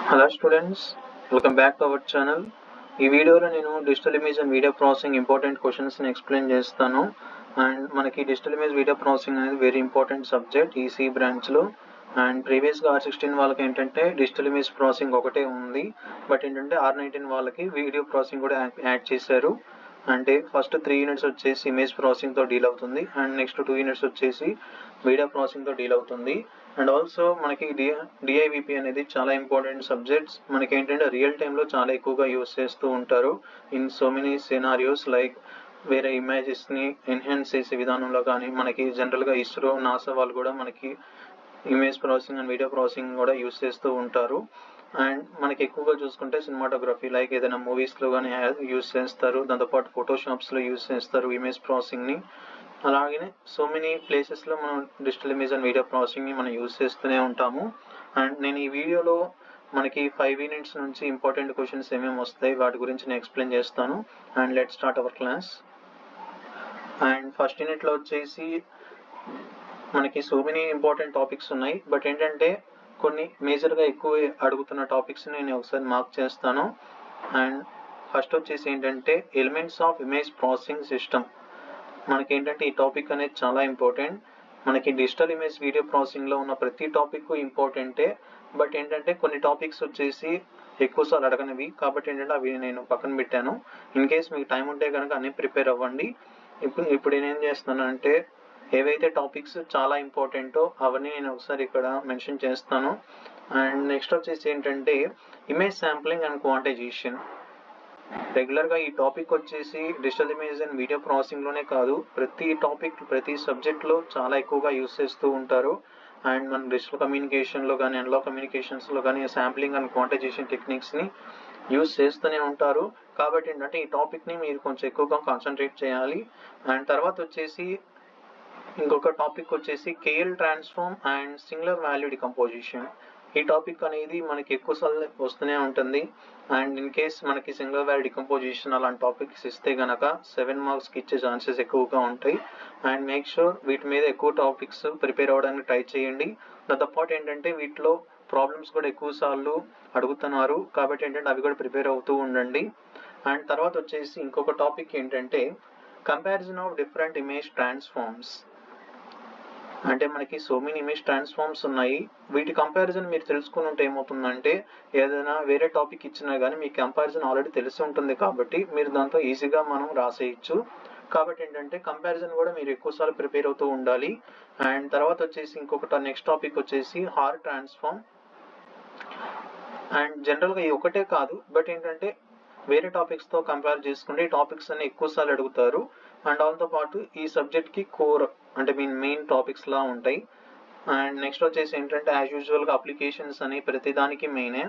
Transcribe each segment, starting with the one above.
Hello students, welcome back to our channel. ఈ వీడియోలో నేను digital image and video processing important క్వశ్చన్స్ని explain చేస్తాను. అండ్ మనకి డిజిటల్ ఇమేజ్ వీడియో ప్రాసెసింగ్ అనేది very important subject E C బ్రాంచ్లో. అండ్ ప్రీవియస్గా R16 వాళ్ళకి ఏంటంటే డిజిటల్ ఇమేజ్ ప్రాసెసింగ్ ఒకటే ఉంది, బట్ ఏంటంటే R19 వాళ్ళకి వీడియో ప్రాసెసింగ్ కూడా యాడ్ చేశారు. అంటే ఫస్ట్ 3 యూనిట్స్ వచ్చేసి ఇమేజ్ ప్రాసెసింగ్తో డీల్ అవుతుంది, అండ్ నెక్స్ట్ 2 యూనిట్స్ వచ్చేసి వీడియో ప్రాసెసింగ్తో డీల్ అవుతుంది. అండ్ ఆల్సో మనకి డిఐవిపి అనేది చాలా ఇంపార్టెంట్ సబ్జెక్ట్స్. మనకి ఏంటంటే రియల్ టైంలో చాలా ఎక్కువగా యూస్ చేస్తూ ఉంటారు in so many scenarios. Like వేరే ఇమేజెస్ని ఎన్హాన్స్ చేసే విధానంలో కానీ, మనకి జనరల్గా ఇస్రో, నాసా వాళ్ళు కూడా మనకి image processing and video processing కూడా యూస్ చేస్తూ ఉంటారు. అండ్ మనకి ఎక్కువగా చూసుకుంటే సినిమాటోగ్రఫీ, లైక్ ఏదైనా మూవీస్లో కానీ యూస్ చేస్తారు. దాంతోపాటు ఫోటోషాప్స్లో యూస్ చేస్తారు ఇమేజ్ ప్రాసెసింగ్ని. అలాగే సో మెనీ ప్లేసెస్లో మనం డిజిటల్ ఇమేజ్ అండ్ వీడియో ప్రాసెసింగ్ని మనం యూస్ చేస్తూనే ఉంటాము. అండ్ నేను ఈ వీడియోలో మనకి 5 యూనిట్స్ నుంచి ఇంపార్టెంట్ క్వశ్చన్స్ ఏమేమి వస్తాయి వాటి గురించి నేను ఎక్స్ప్లెయిన్ చేస్తాను. And let start our class. And first యూనిట్లో వచ్చేసి మనకి సో మెనీ ఇంపార్టెంట్ టాపిక్స్ ఉన్నాయి, బట్ ఏంటంటే కొన్ని మేజర్గా ఎక్కువ అడుగుతున్న టాపిక్స్ నేను ఒకసారి మార్క్ చేస్తాను. అండ్ ఫస్ట్ వచ్చేసి ఏంటంటే elements of image processing system. మనకి ఏంటంటే ఈ టాపిక్ అనేది చాలా ఇంపార్టెంట్. మనకి డిజిటల్ ఇమేజ్ వీడియో ప్రాసెసింగ్లో ఉన్న ప్రతి టాపిక్ ఇంపార్టెంటే, బట్ ఏంటంటే కొన్ని టాపిక్స్ వచ్చేసి ఎక్కువసార్లు అడగనివి, కాబట్టి ఏంటంటే అవి నేను పక్కన పెట్టాను. ఇన్ కేస్ మీకు టైం ఉంటే కనుక అన్నీ ప్రిపేర్ అవ్వండి. ఇప్పుడు నేనేం చేస్తున్నానంటే ఏవైతే టాపిక్స్ చాలా ఇంపార్టెంటో అవన్నీ నేను ఒకసారి ఇక్కడ మెన్షన్ చేస్తాను. అండ్ నెక్స్ట్ వచ్చేసి ఏంటంటే ఇమేజ్ శాంప్లింగ్ అండ్ క్వాంటైజేషన్. రెగ్యులర్గా ఈ టాపిక్ వచ్చేసి డిజిటల్ ఇమేజ్ అండ్ వీడియో ప్రాసెసింగ్లోనే కాదు, ప్రతి టాపిక్ ప్రతి సబ్జెక్ట్లో చాలా ఎక్కువగా యూస్ చేస్తూ ఉంటారు. అండ్ మన డిజిటల్ కమ్యూనికేషన్లో కానీ, అనలాగ్ కమ్యూనికేషన్స్లో కానీ శాంప్లింగ్ అండ్ క్వాంటైజేషన్ టెక్నిక్స్ని యూస్ చేస్తూనే ఉంటారు. కాబట్టి ఏంటంటే ఈ టాపిక్ని మీరు కొంచెం ఎక్కువగా కాన్సన్ట్రేట్ చేయాలి. అండ్ తర్వాత వచ్చేసి ఇంకొక టాపిక్ వచ్చేసి KL transform and singular value decomposition. ఈ టాపిక్ అనేది మనకి ఎక్కువసార్లు వస్తూనే ఉంటుంది. అండ్ ఇన్ కేస్ మనకి సింగులర్ వాల్యూ డికంపోజిషన్ అలాంటి టాపిక్స్ ఇస్తే కనుక 7 మార్క్స్కి ఇచ్చే ఛాన్సెస్ ఎక్కువగా ఉంటాయి. అండ్ మేక్ షూర్ వీటి మీద ఎక్కువ టాపిక్స్ ప్రిపేర్ అవ్వడానికి ట్రై చేయండి. దాంతోపాటు ఏంటంటే వీటిలో ప్రాబ్లమ్స్ కూడా ఎక్కువ సార్లు అడుగుతున్నారు, కాబట్టి ఏంటంటే అవి కూడా ప్రిపేర్ అవుతూ ఉండండి. అండ్ తర్వాత వచ్చేసి ఇంకొక టాపిక్ ఏంటంటే comparison of different image transforms. అంటే మనకి సో మెనీ ఇమేజ్ ట్రాన్స్ఫార్మ్స్ ఉన్నాయి. వీటి కంపారిజన్ మీరు తెలుసుకుని ఉంటే ఏమవుతుందంటే ఏదైనా వేరే టాపిక్ ఇచ్చినా కానీ మీకు కంపారిజన్ ఆల్రెడీ తెలిసి ఉంటుంది, కాబట్టి మీరు దాంతో ఈజీగా మనం రాసేయచ్చు. కాబట్టి ఏంటంటే కంపారిజన్ కూడా మీరు ఎక్కువసార్లు ప్రిపేర్ అవుతూ ఉండాలి. అండ్ తర్వాత వచ్చేసి ఇంకొకటి నెక్స్ట్ టాపిక్ వచ్చేసి హార్ ట్రాన్స్ఫార్మ్. అండ్ జనరల్గా ఈ ఒకటే కాదు, బట్ ఏంటంటే వేరే టాపిక్స్తో కంపేర్ చేసుకుంటే ఈ టాపిక్స్ అన్ని ఎక్కువసార్లు అడుగుతారు. అండ్ దాంతో పాటు ఈ సబ్జెక్ట్కి కోర్ అంటే మెయిన్ టాపిక్స్ లా ఉంటాయి. అండ్ నెక్స్ట్ వచ్చేసి ఏంటంటే యాజ్ యూజువల్గా అప్లికేషన్స్ అని ప్రతిదానికి మెయినే.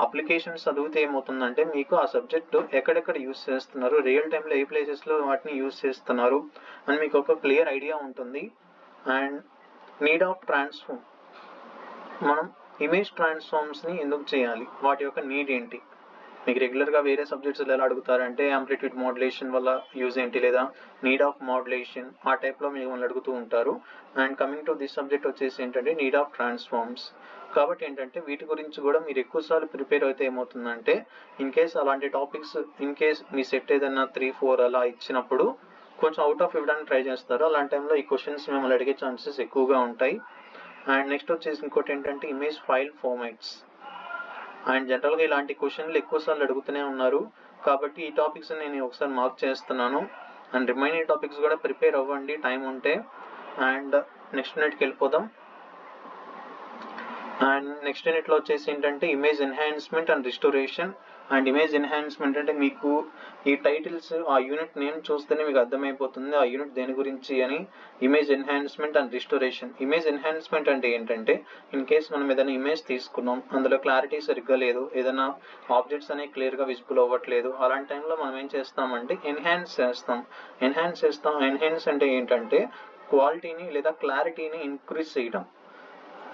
అప్లికేషన్స్ చదివితే ఏమవుతుందంటే మీకు ఆ సబ్జెక్టు ఎక్కడెక్కడ యూస్ చేస్తున్నారు, రియల్ టైంలో ఏ ప్లేసెస్లో వాటిని యూస్ చేస్తున్నారు అని మీకు ఒక క్లియర్ ఐడియా ఉంటుంది. అండ్ నీడ్ ఆఫ్ ట్రాన్స్ఫార్మ్, మనం ఇమేజ్ ట్రాన్స్ఫార్మ్స్ని ఎందుకు చేయాలి, వాటి యొక్క నీడ్ ఏంటి. మీకు రెగ్యులర్గా వేరే సబ్జెక్ట్స్లో ఎలా అడుగుతారంటే యాంప్లిట్యూడ్ మోడ్యులేషన్ వల్ల యూజ్ ఏంటి, లేదా నీడ్ ఆఫ్ మోడ్యులేషన్, ఆ టైప్లో మిమ్మల్ని అడుగుతూ ఉంటారు. And coming to this subject వచ్చేసి ఏంటంటే నీడ్ ఆఫ్ ట్రాన్స్ఫార్మ్స్. కాబట్టి ఏంటంటే వీటి గురించి కూడా మీరు ఎక్కువసార్లు ప్రిపేర్ అయితే ఏమవుతుందంటే ఇన్ కేస్ అలాంటి topics in case me set ఏదైనా 3-4 అలా ఇచ్చినప్పుడు కొంచెం అవుట్ ఆఫ్ ఇవ్వడానికి ట్రై చేస్తారు. అలాంటి టైంలో ఈ క్వశ్చన్స్ మిమ్మల్ని అడిగే ఛాన్సెస్ ఎక్కువగా ఉంటాయి. అండ్ నెక్స్ట్ వచ్చేసి ఇంకోటి ఏంటంటే ఇమేజ్ ఫైల్ ఫార్మాట్స్. అండ్ జనరల్గా ఇలాంటి క్వశ్చన్లు ఎక్కువసార్లు అడుగుతూనే ఉన్నారు, కాబట్టి ఈ టాపిక్స్ నేను ఒకసారి మార్క్ చేస్తున్నాను. అండ్ రిమైనింగ్ టాపిక్స్ కూడా ప్రిపేర్ అవ్వండి టైం ఉంటే. అండ్ నెక్స్ట్ యూనిట్కి వెళ్ళిపోదాం. అండ్ నెక్స్ట్ యూనిట్లో వచ్చేసి ఏంటంటే image enhancement and restoration. And image enhancement అంటే మీకు ఈ టైటిల్స్ ఆ యూనిట్ నేమ్ చూస్తేనే మీకు అర్థమైపోతుంది ఆ యూనిట్ దేని గురించి అని. Image enhancement and restoration. Image enhancement అంటే ఏంటంటే ఇన్ కేస్ మనం ఏదైనా ఇమేజ్ తీసుకున్నాం, అందులో క్లారిటీ సరిగ్గా లేదు, ఏదైనా ఆబ్జెక్ట్స్ అనేవి క్లియర్గా విజిబుల్ అవ్వట్లేదు, అలాంటి టైంలో మనం ఏం చేస్తామంటే ఎన్హాన్స్ చేస్తాం. ఎన్హాన్స్ అంటే ఏంటంటే క్వాలిటీని లేదా క్లారిటీని ఇంక్రీజ్ చేయడం.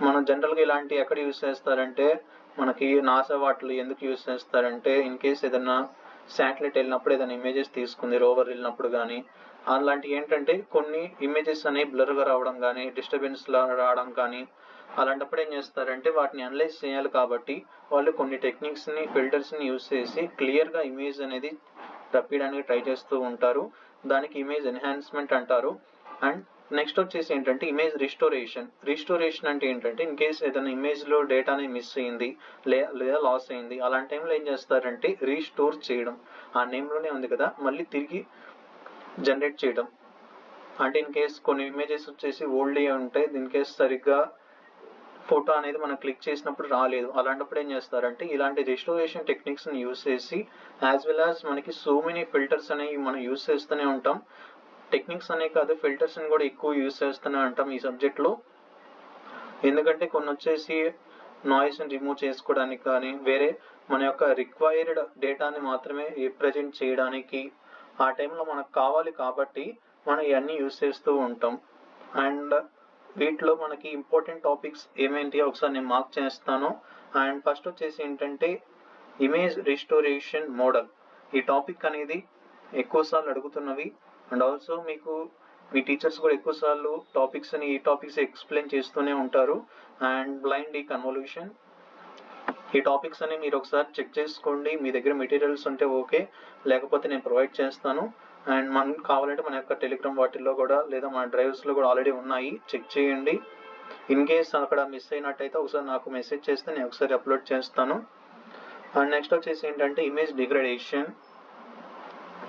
మనం జనరల్గా ఇలాంటి ఎక్కడ యూస్ చేస్తారంటే మనకి నాసా వాటిలో ఎందుకు యూస్ చేస్తారంటే ఇన్ కేస్ ఏదైనా శాటిలైట్ వెళ్ళినప్పుడు ఏదైనా ఇమేజెస్ తీసుకుంది రోవర్ వెళ్ళినప్పుడు కానీ, అలాంటివి ఏంటంటే కొన్ని ఇమేజెస్ అనేవి బ్లర్గా రావడం కానీ, డిస్టర్బెన్స్లా రావడం కానీ, అలాంటప్పుడు ఏం చేస్తారంటే వాటిని అనలైజ్ చేయాలి కాబట్టి వాళ్ళు కొన్ని టెక్నిక్స్ని ఫిల్టర్స్ని యూస్ చేసి క్లియర్గా ఇమేజ్ అనేది తప్పించడానికి ట్రై చేస్తూ ఉంటారు. దానికి ఇమేజ్ ఎన్హాన్స్మెంట్ అంటారు. అండ్ నెక్స్ట్ వచ్చేసి ఏంటంటే ఇమేజ్ రిస్టోరేషన్ అంటే ఏంటంటే ఇన్ కేస్ ఏదైనా ఇమేజ్లో డేటాని మిస్ అయింది లేదా లాస్ అయింది, అలాంటి టైంలో ఏం చేస్తారంటే రీస్టోర్ చేయడం. ఆ నేమ్లోనే ఉంది కదా, మళ్ళీ తిరిగి జనరేట్ చేయడం. అంటే ఇన్ కేస్ కొన్ని ఇమేజెస్ వచ్చేసి ఓల్డ్ ఉంటాయి, ఇన్ కేస్ సరిగ్గా ఫోటో అనేది మనం క్లిక్ చేసినప్పుడు రాలేదు, అలాంటప్పుడు ఏం చేస్తారంటే ఇలాంటి రిస్టోరేషన్ టెక్నిక్స్ని యూస్ చేసి యాజ్ వెల్ యాజ్ మనకి సో మెనీ ఫిల్టర్స్ అనేవి మనం యూస్ చేస్తూనే ఉంటాం. టెక్నిక్స్ అనే కాదు, ఫిల్టర్స్ని కూడా ఎక్కువ యూస్ చేస్తూనే ఉంటాం ఈ సబ్జెక్ట్లో. ఎందుకంటే కొన్ని వచ్చేసి నాయిస్ని రిమూవ్ చేసుకోవడానికి కానీ వేరే మన యొక్క రిక్వైర్డ్ డేటాని మాత్రమే రిప్రజెంట్ చేయడానికి ఆ టైంలో మనకు కావాలి కాబట్టి మనం ఇవన్నీ యూస్ చేస్తూ ఉంటాం. అండ్ వీటిలో మనకి ఇంపార్టెంట్ టాపిక్స్ ఏమేంటి ఒకసారి నేను మార్క్ చేస్తాను. అండ్ ఫస్ట్ వచ్చేసి ఏంటంటే ఇమేజ్ రిస్టోరేషన్ మోడల్. ఈ టాపిక్ అనేది ఎక్కువసార్లు అడుగుతున్నవి. అండ్ ఆల్సో మీకు మీ టీచర్స్ కూడా ఎక్కువసార్లు ఈ టాపిక్స్ ఎక్స్ప్లెయిన్ చేస్తూనే ఉంటారు. అండ్ బ్లైండ్ డీకన్వల్యూషన్, ఈ టాపిక్స్ అని మీరు ఒకసారి చెక్ చేసుకోండి. మీ దగ్గర మెటీరియల్స్ ఉంటే ఓకే, లేకపోతే నేను ప్రొవైడ్ చేస్తాను. అండ్ మనం కావాలంటే మన యొక్క టెలిగ్రామ్ వాటిల్లో కూడా లేదా మన డ్రైవ్స్లో కూడా ఆల్రెడీ ఉన్నాయి, చెక్ చేయండి. ఇన్ కేస్ అక్కడ మిస్ అయినట్టయితే ఒకసారి నాకు మెసేజ్ చేస్తే నేను ఒకసారి అప్లోడ్ చేస్తాను. అండ్ నెక్స్ట్ వచ్చేసి ఏంటంటే ఇమేజ్ డిగ్రేడేషన్.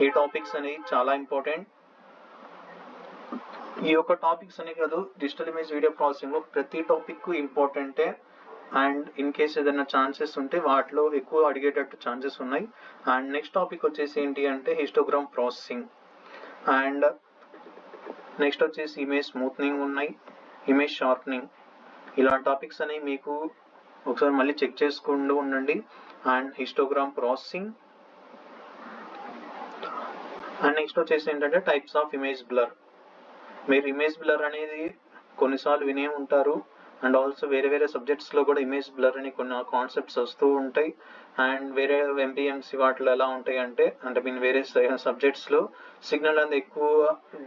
ఈ టాపిక్స్ అనేవి చాలా ఇంపార్టెంట్. ఈ యొక్క టాపిక్స్ అనే కాదు, డిజిటల్ ఇమేజ్ వీడియో ప్రాసెసింగ్లో ప్రతి టాపిక్ ఇంపార్టెంటే. అండ్ ఇన్ కేస్ ఏదైనా ఛాన్సెస్ ఉంటే వాటిలో ఎక్కువ అడిగేటట్టు ఛాన్సెస్ ఉన్నాయి. అండ్ నెక్స్ట్ టాపిక్ వచ్చేసి ఏంటి అంటే హిస్టోగ్రామ్ ప్రాసెసింగ్. అండ్ నెక్స్ట్ వచ్చేసి ఇమేజ్ స్మూత్నింగ్ ఉన్నాయి, ఇమేజ్ షార్ప్నింగ్. ఇలాంటి టాపిక్స్ అనేవి మీకు ఒకసారి మళ్ళీ చెక్ చేసుకుంటూ ఉండండి. And histogram processing. And next వచ్చేసి ఏంటంటే టైప్స్ ఆఫ్ ఇమేజ్ బ్లర్. మీరు ఇమేజ్ బ్లర్ అనేది కొన్నిసార్లు వినే ఉంటారు. అండ్ ఆల్సో వేరే వేరే సబ్జెక్ట్స్లో కూడా ఇమేజ్ బ్లర్ అని కొన్ని కాన్సెప్ట్స్ వస్తూ ఉంటాయి. అండ్ వేరే ఎంపీఎంసీ వాటిలో ఎలా ఉంటాయి అంటే మీన్ వేరే సబ్జెక్ట్స్లో సిగ్నల్ అనేది ఎక్కువ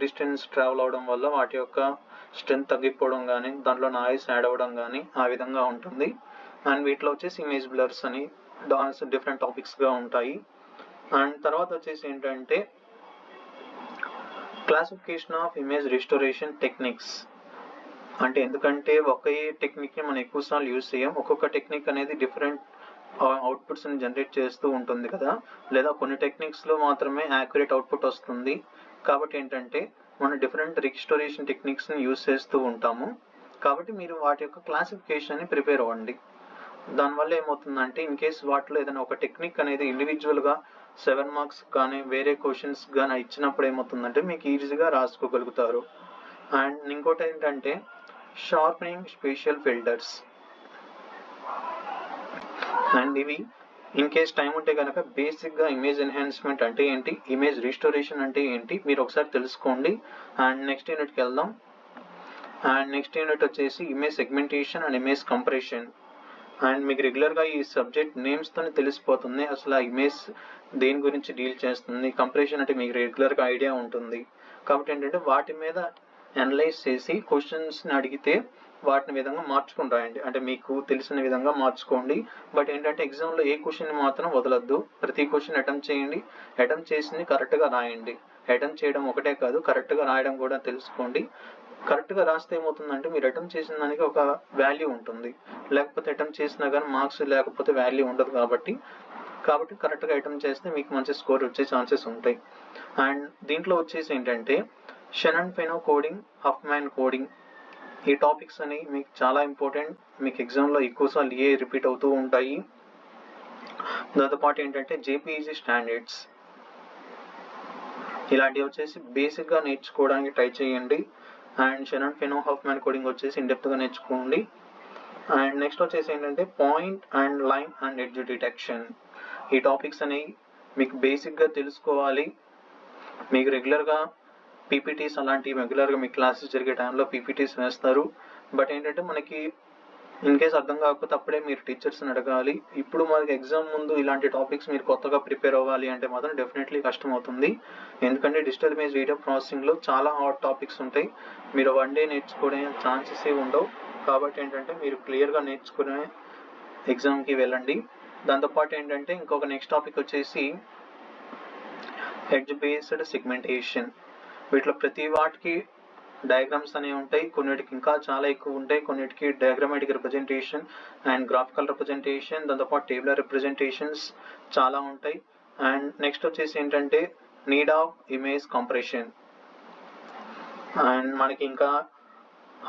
డిస్టెన్స్ ట్రావెల్ అవడం వల్ల వాటి యొక్క స్ట్రెంత్ తగ్గిపోవడం కానీ దాంట్లో నాయిస్ యాడ్ అవ్వడం కానీ ఆ విధంగా ఉంటుంది. అండ్ వీటిలో వచ్చేసి ఇమేజ్ బ్లర్స్ అని డిఫరెంట్ టాపిక్స్గా ఉంటాయి. అండ్ తర్వాత వచ్చేసి ఏంటంటే classification of image restoration techniques. అంటే ఎందుకంటే ఒకే టెక్నిక్ని మనం ఎక్కువసార్లు యూజ్ చేయం, ఒక్కొక్క టెక్నిక్ అనేది డిఫరెంట్ అవుట్పుట్స్ని జనరేట్ చేస్తూ ఉంటుంది కదా, లేదా కొన్ని టెక్నిక్స్లో మాత్రమే యాక్యురేట్ అవుట్పుట్ వస్తుంది. కాబట్టి ఏంటంటే మనం డిఫరెంట్ రిస్టోరేషన్ టెక్నిక్స్ని యూజ్ చేస్తూ ఉంటాము. కాబట్టి మీరు వాటి యొక్క క్లాసిఫికేషన్ని ప్రిపేర్ అవ్వండి. దానివల్ల ఏమవుతుందంటే ఇన్ కేస్ వాటిలో ఏదైనా ఒక టెక్నిక్ అనేది ఇండివిజువల్గా 7 మార్క్స్ కానీ వేరే క్వశ్చన్స్ కానీ ఇచ్చినప్పుడు ఏమవుతుందంటే మీకు ఈజీగా రాసుకోగలుగుతారు. అండ్ ఇంకోటి ఏంటంటే షార్పనింగ్ స్పెషల్ ఫిల్టర్స్. అండ్ ఇవి ఇన్ కేస్ టైం ఉంటే కనుక బేసిక్గా ఇమేజ్ ఎన్హాన్స్మెంట్ అంటే ఏంటి, ఇమేజ్ రిస్టోరేషన్ అంటే ఏంటి మీరు ఒకసారి తెలుసుకోండి. అండ్ నెక్స్ట్ యూనిట్కి వెళ్దాం. అండ్ నెక్స్ట్ యూనిట్ వచ్చేసి image segmentation and image compression. And మీకు రెగ్యులర్గా ఈ సబ్జెక్ట్ నేమ్స్తోనే తెలిసిపోతుంది అసలు ఆ ఇమేజ్ దేని గురించి డీల్ చేస్తుంది. కంప్రెషన్ అంటే మీకు రెగ్యులర్గా ఐడియా ఉంటుంది. కాబట్టి ఏంటంటే వాటి మీద అనలైజ్ చేసి క్వశ్చన్స్ని అడిగితే వాటిని విధంగా మార్చుకుని రాయండి. అంటే మీకు తెలిసిన విధంగా మార్చుకోండి. బట్ ఏంటంటే ఎగ్జామ్లో ఏ క్వశ్చన్ మాత్రం వదలొద్దు, ప్రతి క్వశ్చన్ అటెంప్ట్ చేయండి, అటెంప్ట్ చేసింది కరెక్ట్గా రాయండి. అటెంప్ట్ చేయడం ఒకటే కాదు, కరెక్ట్గా రాయడం కూడా తెలుసుకోండి. కరెక్ట్గా రాస్తే ఏమవుతుందంటే మీరు అటెంప్ట్ చేసిన దానికి ఒక వాల్యూ ఉంటుంది, లేకపోతే అటెంప్ట్ చేసినా కానీ మార్క్స్ లేకపోతే వాల్యూ ఉండదు. కాబట్టి కరెక్ట్గా అటెంప్ట్ చేస్తే మీకు మంచి స్కోర్ వచ్చే ఛాన్సెస్ ఉంటాయి. అండ్ దీంట్లో వచ్చేసి ఏంటంటే షెనన్ ఫెనో కోడింగ్, హఫ్మ్యాన్ కోడింగ్. ఈ టాపిక్స్ అని మీకు చాలా ఇంపార్టెంట్, మీకు ఎగ్జామ్లో ఎక్కువసార్లు రిపీట్ అవుతూ ఉంటాయి. దాంతోపాటు ఏంటంటే జేపీఈజీ స్టాండర్డ్స్, ఇలాంటివి వచ్చేసి బేసిక్గా నేర్చుకోవడానికి ట్రై చేయండి. అండ్ షెనన్ ఫెనో హఫ్మ్యాన్ కోడింగ్ వచ్చేసి ఇన్డెప్త్గా నేర్చుకోండి. అండ్ నెక్స్ట్ వచ్చేసి ఏంటంటే point and line and edge detection. ఈ టాపిక్స్ అనేవి మీకు బేసిక్గా తెలుసుకోవాలి. మీకు రెగ్యులర్గా పీపీటీస్ అలాంటివి రెగ్యులర్గా మీ క్లాసెస్ జరిగే టైంలో పీపీటీస్ వేస్తారు. బట్ ఏంటంటే మనకి ఇన్ కేస్ అర్థం కాకపోతే అప్పుడే మీరు టీచర్స్ని అడగాలి. ఇప్పుడు మనకి ఎగ్జామ్ ముందు ఇలాంటి టాపిక్స్ మీరు కొత్తగా ప్రిపేర్ అవ్వాలి అంటే మాత్రం డెఫినెట్లీ కష్టం అవుతుంది. ఎందుకంటే డిజిటల్ ఇమేజ్ వీడియో ప్రాసెసింగ్లో చాలా హాట్ టాపిక్స్ ఉంటాయి, మీరు వన్ డే నేర్చుకోవడం ఛాన్సెస్ ఉండవు. కాబట్టి ఏంటంటే మీరు క్లియర్గా నేర్చుకునే ఎగ్జామ్కి వెళ్ళండి. దాంతోపాటు ఏంటంటే ఇంకొక నెక్స్ట్ టాపిక్ వచ్చేసి ఎడ్జ్ బేస్డ్ సెగ్మెంటేషన్. వీటిలో ప్రతి వాటికి డయాగ్రామ్స్ అనేవి ఉంటాయి, కొన్నిటికి ఇంకా చాలా ఎక్కువ ఉంటాయి, కొన్నిటికి diagrammatic representation and graphical representation, దాంతోపాటు టేబులర్ రిప్రజెంటేషన్స్ చాలా ఉంటాయి. అండ్ నెక్స్ట్ వచ్చేసి ఏంటంటే need of image compression, and మనకి ఇంకా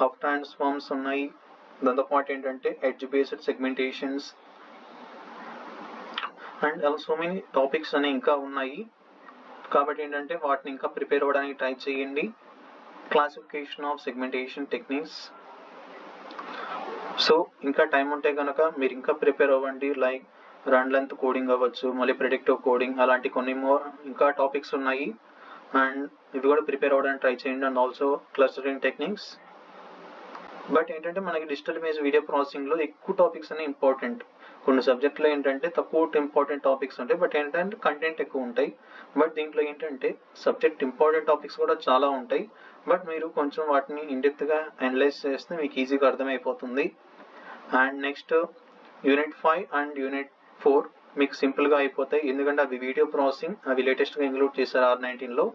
హఫ్ ట్రాన్స్ఫార్మ్స్ ఉన్నాయి. దాంతోపాటు ఏంటంటే edge based segmentations and so many topics అనేవి ఇంకా ఉన్నాయి. కాబట్టి ఏంటంటే వాటిని ఇంకా ప్రిపేర్ అవ్వడానికి ట్రై చేయండి. Classification of segmentation techniques. So ఇంకా టైం ఉంటే కనుక మీరు ఇంకా ప్రిపేర్ అవ్వండి. లైక్ రన్ లెంత్ కోడింగ్ అవ్వచ్చు, మళ్ళీ ప్రిడిక్టివ్ కోడింగ్, అలాంటి కొన్ని ఇంకా టాపిక్స్ ఉన్నాయి. అండ్ ఇవి కూడా ప్రిపేర్ అవ్వడానికి ట్రై చేయండి. And also clustering techniques. But ఏంటంటే మనకి డిజిటల్ ఇమేజ్ వీడియో ప్రాసెసింగ్లో ఎక్కువ టాపిక్స్ అనేవి ఇంపార్టెంట్. కొన్ని సబ్జెక్టులో ఏంటంటే తక్కువ ఇంపార్టెంట్ టాపిక్స్ ఉంటాయి, బట్ ఏంటంటే కంటెంట్ ఎక్కువ ఉంటాయి. బట్ దీంట్లో ఏంటంటే సబ్జెక్ట్ ఇంపార్టెంట్ టాపిక్స్ కూడా చాలా ఉంటాయి, బట్ మీరు కొంచెం వాటిని ఇండెప్త్గా అనలైజ్ చేస్తే మీకు ఈజీగా అర్థమైపోతుంది. And next unit 5 and unit 4 మీకు సింపుల్గా అయిపోతాయి, ఎందుకంటే అవి వీడియో ప్రాసెసింగ్, అవి లేటెస్ట్గా ఇంక్లూడ్ చేశారు R19లో.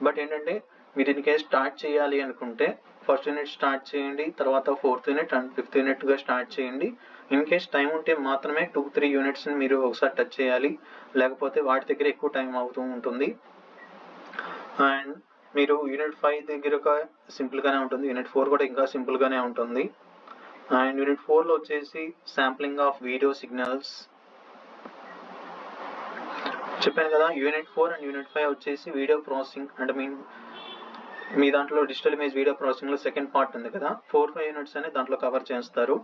బట్ ఏంటంటే మీరు ఇన్ కేస్ స్టార్ట్ చేయాలి అనుకుంటే ఫస్ట్ యూనిట్ స్టార్ట్ చేయండి, తర్వాత 4th యూనిట్ అండ్ 5th యూనిట్గా స్టార్ట్ చేయండి. ఇన్ కేస్ టైం ఉంటే మాత్రమే 2-3 యూనిట్స్ని మీరు ఒకసారి టచ్ చేయాలి, లేకపోతే వాటి దగ్గర ఎక్కువ టైం అవుతూ ఉంటుంది. అండ్ మీరు యూనిట్ 5 దగ్గర సింపుల్గానే ఉంటుంది, యూనిట్ 4 కూడా ఇంకా సింపుల్గానే ఉంటుంది. అండ్ యూనిట్ 4లో వచ్చేసి శాంప్లింగ్ ఆఫ్ వీడియో సిగ్నల్స్ చెప్పాను కదా. యూనిట్ 4 అండ్ యూనిట్ 5 వచ్చేసి వీడియో ప్రాసెసింగ్, అంటే మీ దాంట్లో డిజిటల్ ఇమేజ్ వీడియో ప్రాసెసింగ్లో సెకండ్ పార్ట్ ఉంది కదా, 4-5 యూనిట్స్ అనేది దాంట్లో కవర్ చేస్తారు.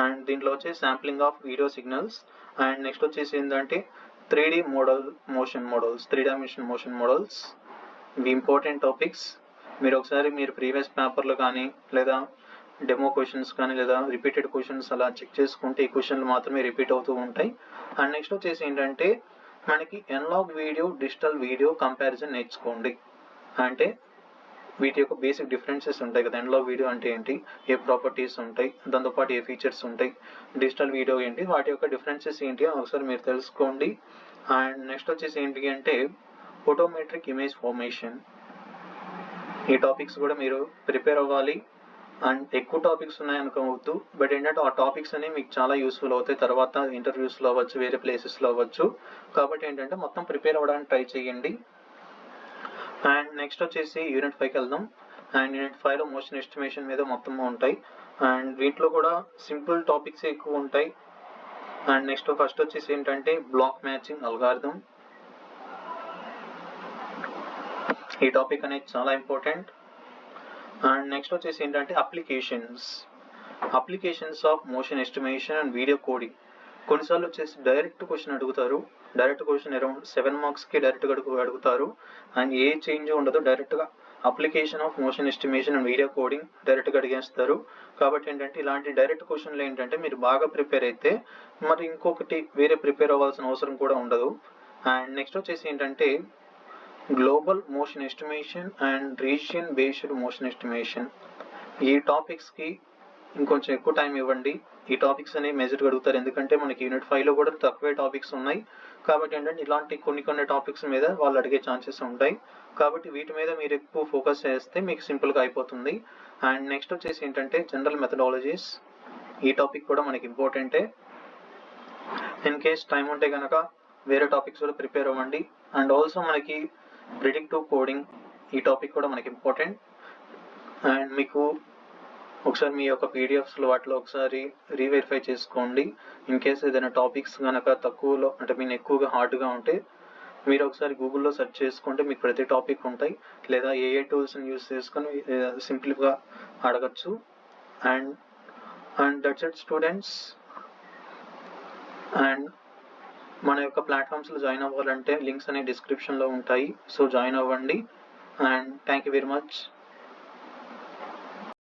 అండ్ దీంట్లో వచ్చేసి sampling of video signals. And next వచ్చేసి ఏంటంటే 3D motion models, 3 dimension motion models. ఇవి ఇంపార్టెంట్ టాపిక్స్. మీరు ఒకసారి మీరు ప్రీవియస్ పేపర్లు కానీ లేదా డెమో క్వశ్చన్స్ కానీ లేదా రిపీటెడ్ క్వశ్చన్స్ అలా చెక్ చేసుకుంటే ఈ క్వశ్చన్లు మాత్రమే రిపీట్ అవుతూ ఉంటాయి. అండ్ నెక్స్ట్ వచ్చేసి ఏంటంటే మనకి analogue video digital video comparison నేర్చుకోండి. అంటే వీటి యొక్క బేసిక్ డిఫరెన్సెస్ ఉంటాయి కదా, ఎనలాగ్ వీడియో అంటే ఏంటి, ఏ ప్రాపర్టీస్ ఉంటాయి, దాంతోపాటు ఏ ఫీచర్స్ ఉంటాయి, డిజిటల్ వీడియో ఏంటి, వాటి యొక్క డిఫరెన్సెస్ ఏంటి ఒకసారి మీరు తెలుసుకోండి. అండ్ నెక్స్ట్ వచ్చేసి ఏంటి అంటే ఫోటోమెట్రిక్ ఇమేజ్ ఫార్మేషన్. ఈ టాపిక్స్ కూడా మీరు ప్రిపేర్ అవ్వాలి. అండ్ ఎక్కువ టాపిక్స్ ఉన్నాయనుకోవద్దు, బట్ ఏంటంటే ఆ టాపిక్స్ అనేవి మీకు చాలా యూస్ఫుల్ అవుతాయి తర్వాత ఇంటర్వ్యూస్లో అవ్వచ్చు, వేరే ప్లేసెస్లో అవ్వచ్చు. కాబట్టి ఏంటంటే మొత్తం ప్రిపేర్ అవ్వడానికి ట్రై చేయండి. అండ్ నెక్స్ట్ వచ్చేసి యూనిట్ 5కి వెళ్దాం. అండ్ యూనిట్ 5లో మోషన్ ఎస్టిమేషన్ మీద మొత్తం ఉంటాయి. అండ్ వీటిలో కూడా సింపుల్ టాపిక్స్ ఎక్కువ ఉంటాయి. అండ్ నెక్స్ట్ ఫస్ట్ వచ్చేసి ఏంటంటే బ్లాక్ మ్యాచింగ్ అల్గారిథం. ఈ టాపిక్ అనేది చాలా ఇంపార్టెంట్. అండ్ నెక్స్ట్ వచ్చేసి ఏంటంటే applications of motion estimation and video coding. కొన్నిసార్లు వచ్చేసి డైరెక్ట్ క్వశ్చన్ అడుగుతారు, డైరెక్ట్ క్వశ్చన్ అరౌండ్ 7 మార్క్స్కి డైరెక్ట్గా అడుగుతారు. అండ్ ఏ చేంజ్ ఉండదు, డైరెక్ట్గా application of motion estimation and video coding డైరెక్ట్గా అడిగేస్తారు. కాబట్టి ఏంటంటే ఇలాంటి డైరెక్ట్ క్వశ్చన్లు ఏంటంటే మీరు బాగా ప్రిపేర్ అయితే మరి ఇంకొకటి వేరే ప్రిపేర్ అవ్వాల్సిన అవసరం కూడా ఉండదు. అండ్ నెక్స్ట్ వచ్చేసి ఏంటంటే global motion estimation and region based motion estimation. ఈ టాపిక్స్కి ఇంకొంచెం ఎక్కువ టైం ఇవ్వండి. ఈ టాపిక్స్ అనేవి మెజర్గా అడుగుతారు, ఎందుకంటే మనకి యూనిట్ 5లో కూడా తక్కువే టాపిక్స్ ఉన్నాయి. కాబట్టి ఏంటంటే ఇలాంటి కొన్ని టాపిక్స్ మీద వాళ్ళు అడిగే ఛాన్సెస్ ఉంటాయి. కాబట్టి వీటి మీద మీరు ఎక్కువ ఫోకస్ చేస్తే మీకు సింపుల్గా అయిపోతుంది. అండ్ నెక్స్ట్ వచ్చేసి ఏంటంటే జనరల్ మెథడాలజీస్. ఈ టాపిక్ కూడా మనకి ఇంపార్టెంటే. ఇన్ కేస్ టైం ఉంటే కనుక వేరే టాపిక్స్ కూడా ప్రిపేర్ అవ్వండి. అండ్ ఆల్సో మనకి ప్రిడిక్టివ్ కోడింగ్, ఈ టాపిక్ కూడా మనకి ఇంపార్టెంట్. అండ్ మీకు ఒకసారి మీ యొక్క పీడిఎఫ్స్లో వాటిలో ఒకసారి రీవెరిఫై చేసుకోండి. ఇన్ కేస్ ఏదైనా టాపిక్స్ కనుక తక్కువలో అంటే మీకు ఎక్కువగా హార్డ్గా ఉంటే మీరు ఒకసారి గూగుల్లో సెర్చ్ చేసుకుంటే మీకు ప్రతి టాపిక్ ఉంటాయి, లేదా ఏఐ టూల్స్ని యూస్ చేసుకొని సింపుల్గా అడగచ్చు. And that's it students. And మన యొక్క ప్లాట్ఫామ్స్లో జాయిన్ అవ్వాలంటే లింక్స్ అనేవి డిస్క్రిప్షన్లో ఉంటాయి, సో జాయిన్ అవ్వండి. And thank you very much.